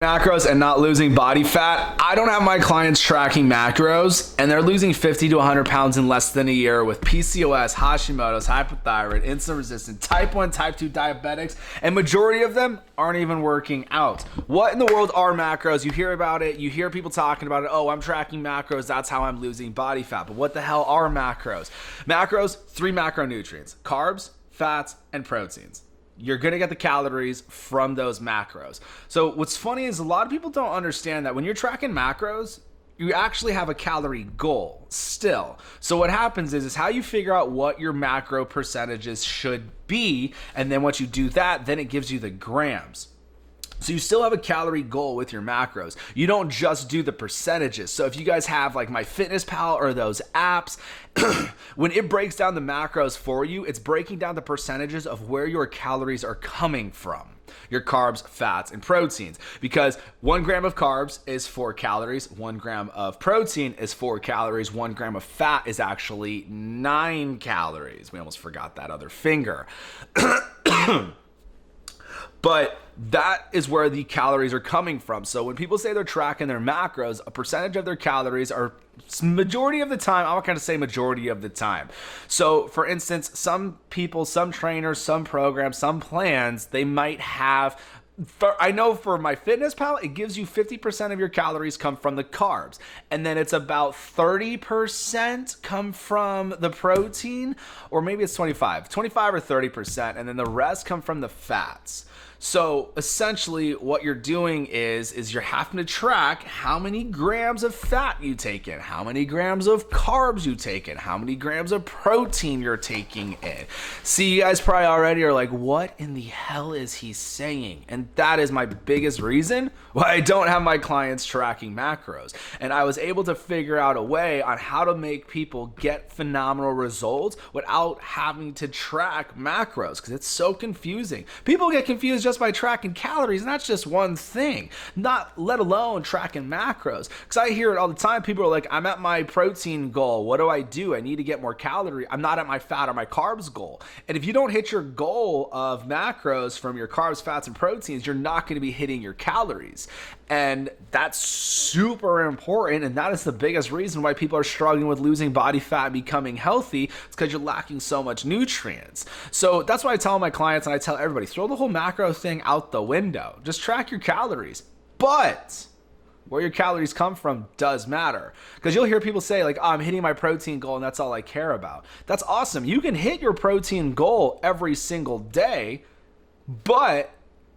Macros and not losing body fat. I don't have my clients tracking macros and they're losing 50 to 100 pounds in less than a year with PCOS, Hashimoto's, hypothyroid, insulin resistant, type 1, type 2 diabetics, and majority of them aren't even working out. What in the world are macros? You hear about it, you hear people talking about it. Oh, I'm tracking macros, that's how I'm losing body fat. But what the hell are macros? Macros, 3 macronutrients: carbs, fats, and proteins. You're going to get the calories from those macros. So what's funny is a lot of people don't understand that when you're tracking macros, you actually have a calorie goal still. So what happens is how you figure out what your macro percentages should be. And then once you do that, then it gives you the grams. So you still have a calorie goal with your macros. You don't just do the percentages. So if you guys have like MyFitnessPal or those apps, when it breaks down the macros for you, it's breaking down the percentages of where your calories are coming from. Your carbs, fats, and proteins. Because 1 gram of carbs is 4 calories, 1 gram of protein is 4 calories, 1 gram of fat is actually 9 calories. We almost forgot that other finger. But that is where the calories are coming from. So when people say they're tracking their macros, a percentage of their calories are majority of the time. I'm not going to say majority of the time. So for instance, some people, some trainers, some programs, some plans, they might have, I know for MyFitnessPal, it gives you 50% of your calories come from the carbs. And then it's about 30% come from the protein, or maybe it's 25 or 30%. And then the rest come from the fats. So essentially what you're doing is you're having to track how many grams of fat you take in, how many grams of carbs you take in, how many grams of protein you're taking in. See, you guys probably already are like, what in the hell is he saying? And that is my biggest reason why I don't have my clients tracking macros. And I was able to figure out a way on how to make people get phenomenal results without having to track macros, because it's so confusing. People get confused just by tracking calories, and that's just one thing, not let alone tracking macros. Because I hear it all the time. People are like, I'm at my protein goal. What do? I need to get more calorie. I'm not at my fat or my carbs goal. And if you don't hit your goal of macros from your carbs, fats, and proteins, you're not going to be hitting your calories. And that's super important. And that is the biggest reason why people are struggling with losing body fat and becoming healthy. It's because you're lacking so much nutrients. So that's why I tell my clients, and I tell everybody, throw the whole macro thing out the window. Just track your calories. But where your calories come from does matter. Because you'll hear people say like, oh, I'm hitting my protein goal and that's all I care about. That's awesome. You can hit your protein goal every single day, but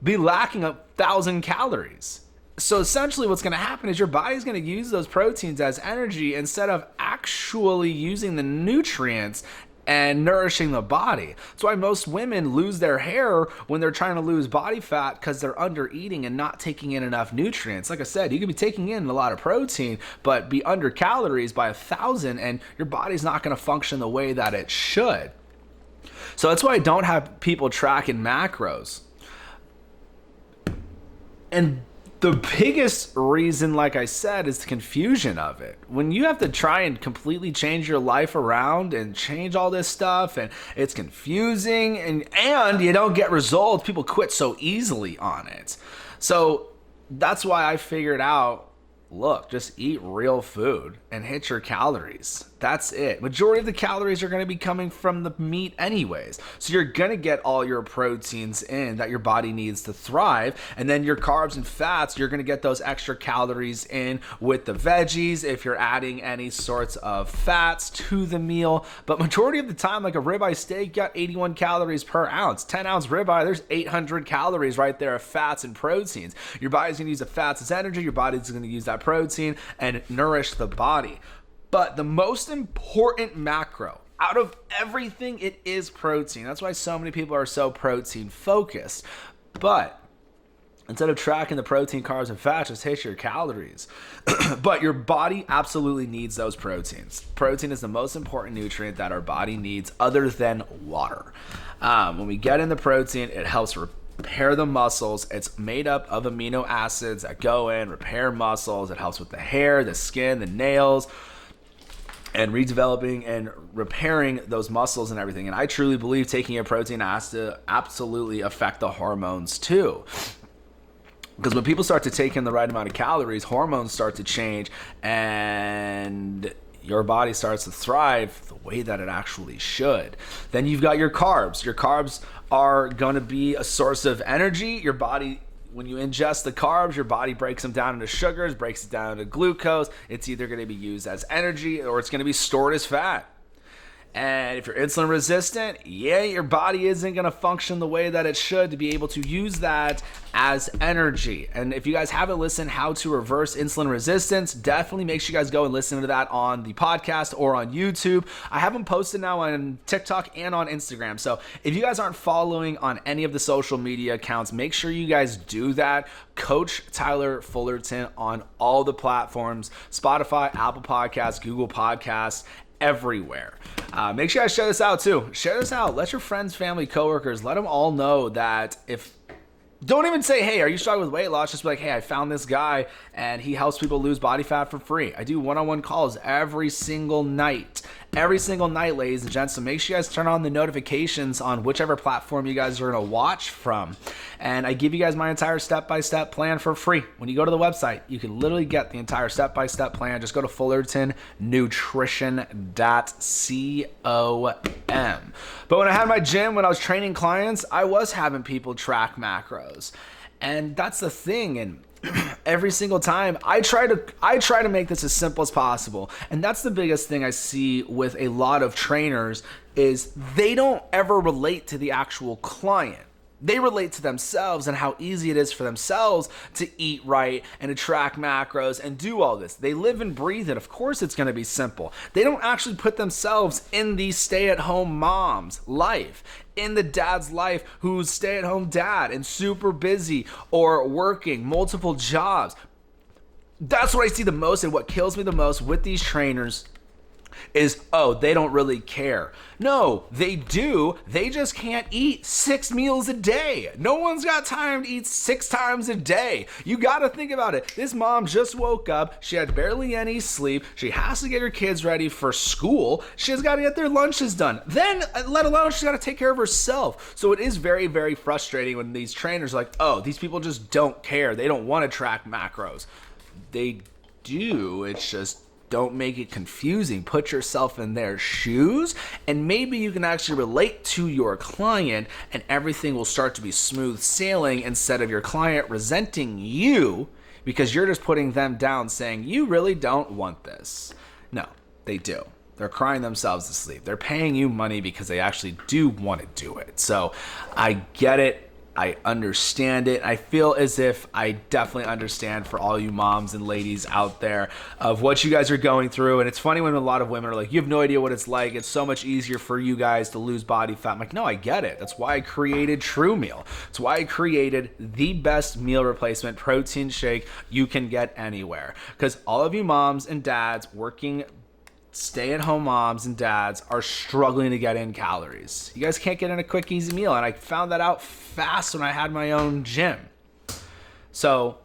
be lacking 1,000 calories. So essentially what's going to happen is your body's going to use those proteins as energy instead of actually using the nutrients and nourishing the body. That's why most women lose their hair when they're trying to lose body fat, because they're under eating and not taking in enough nutrients. Like I said, you could be taking in a lot of protein, but be under calories by 1,000 and your body's not going to function the way that it should. So that's why I don't have people tracking macros. And the biggest reason, like I said, is the confusion of it. When you have to try and completely change your life around and change all this stuff, and it's confusing, and you don't get results, people quit so easily on it. So that's why I figured out, look, just eat real food and hit your calories. That's it. Majority of the calories are going to be coming from the meat anyways. So you're going to get all your proteins in that your body needs to thrive. And then your carbs and fats, you're going to get those extra calories in with the veggies if you're adding any sorts of fats to the meal. But majority of the time, like a ribeye steak, got 81 calories per ounce. 10-ounce ribeye, there's 800 calories right there of fats and proteins. Your body's going to use the fats as energy. Your body's going to use that protein and nourish the body. But the most important macro out of everything, it is protein. That's why so many people are so protein focused. But instead of tracking the protein, carbs, and fats, just hit your calories. But your body absolutely needs those proteins. Protein is the most important nutrient that our body needs other than water. When we get in the protein, it helps repair the muscles. It's made up of amino acids that go in, repair muscles. It helps with the hair, the skin, the nails, and redeveloping and repairing those muscles and everything. And I truly believe taking a protein has to absolutely affect the hormones too. Because when people start to take in the right amount of calories, hormones start to change, and your body starts to thrive the way that it actually should. Then you've got your carbs. Your carbs are going to be a source of energy. Your body, when you ingest the carbs, your body breaks them down into sugars, breaks it down into glucose. It's either going to be used as energy or it's going to be stored as fat. And if you're insulin resistant, your body isn't going to function the way that it should to be able to use that as energy. And if you guys haven't listened how to reverse insulin resistance, definitely make sure you guys go and listen to that on the podcast or on YouTube. I have them posted now on TikTok and on Instagram. So if you guys aren't following on any of the social media accounts, make sure you guys do that. Coach Tyler Fullerton on all the platforms, Spotify, Apple Podcasts, Google Podcasts, everywhere. Make sure you guys share this out too. Share this out. Let your friends, family, coworkers, let them all know that don't even say, hey, are you struggling with weight loss? Just be like, hey, I found this guy and he helps people lose body fat for free. I do one-on-one calls every single night. Every single night, ladies and gents. So make sure you guys turn on the notifications on whichever platform you guys are going to watch from. And I give you guys my entire step-by-step plan for free. When you go to the website, you can literally get the entire step-by-step plan. Just go to fullertonnutrition.com. But when I had my gym, when I was training clients, I was having people track macros. And that's the thing. And every single time I try to make this as simple as possible. And that's the biggest thing I see with a lot of trainers is they don't ever relate to the actual client. They relate to themselves and how easy it is for themselves to eat right and to track macros and do all this. They live and breathe it. Of course it's going to be simple. They don't actually put themselves in the stay-at-home mom's life, in the dad's life who's stay-at-home dad and super busy or working multiple jobs. That's what I see the most, and what kills me the most with these trainers is, oh, they don't really care. No, they do. They just can't eat 6 meals a day. No one's got time to eat 6 times a day. You got to think about it. This mom just woke up. She had barely any sleep. She has to get her kids ready for school. She's got to get their lunches done. Then, let alone, she's got to take care of herself. So it is very, very frustrating when these trainers are like, oh, these people just don't care. They don't want to track macros. They do. It's just, don't make it confusing. Put yourself in their shoes, and maybe you can actually relate to your client, and everything will start to be smooth sailing instead of your client resenting you because you're just putting them down saying, you really don't want this. No, they do. They're crying themselves to sleep. They're paying you money because they actually do want to do it. So I get it. I understand it. I feel as if I definitely understand for all you moms and ladies out there of what you guys are going through. And it's funny when a lot of women are like, you have no idea what it's like. It's so much easier for you guys to lose body fat. I'm like, no, I get it. That's why I created True Meal. It's why I created the best meal replacement protein shake you can get anywhere. Because all of you moms and dads working stay-at-home moms and dads are struggling to get in calories. You guys can't get in a quick, easy meal, and I found that out fast when I had my own gym. So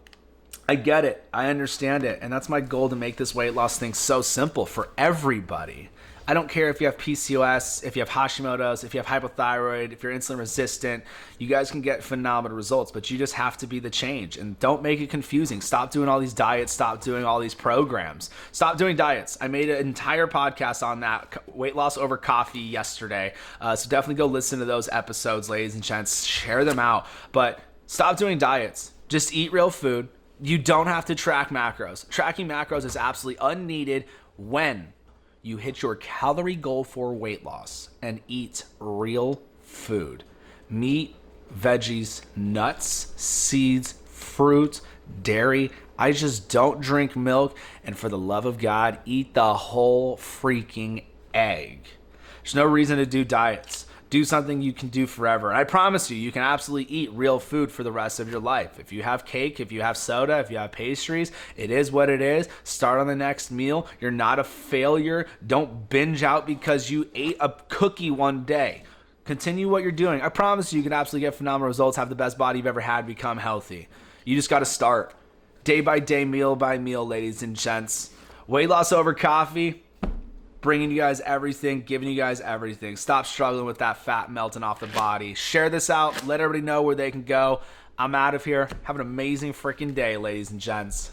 I get it. I understand it, and that's my goal, to make this weight loss thing so simple for everybody. I don't care if you have PCOS, if you have Hashimoto's, if you have hypothyroid, if you're insulin resistant, you guys can get phenomenal results, but you just have to be the change. And don't make it confusing. Stop doing all these diets. Stop doing all these programs. Stop doing diets. I made an entire podcast on that, weight loss over coffee, yesterday. So definitely go listen to those episodes, ladies and gents. Share them out. But stop doing diets. Just eat real food. You don't have to track macros. Tracking macros is absolutely unneeded when you hit your calorie goal for weight loss and eat real food. Meat, veggies, nuts, seeds, fruit, dairy. I just don't drink milk. And for the love of God, eat the whole freaking egg. There's no reason to do diets. Do something you can do forever. And I promise you, you can absolutely eat real food for the rest of your life. If you have cake, if you have soda, if you have pastries, it is what it is. Start on the next meal. You're not a failure. Don't binge out because you ate a cookie one day. Continue what you're doing. I promise you, you can absolutely get phenomenal results, have the best body you've ever had, become healthy. You just got to start. Day by day, meal by meal, ladies and gents. Weight loss over coffee. Bringing you guys everything, giving you guys everything. Stop struggling with that fat melting off the body. Share this out. Let everybody know where they can go. I'm out of here. Have an amazing freaking day, ladies and gents.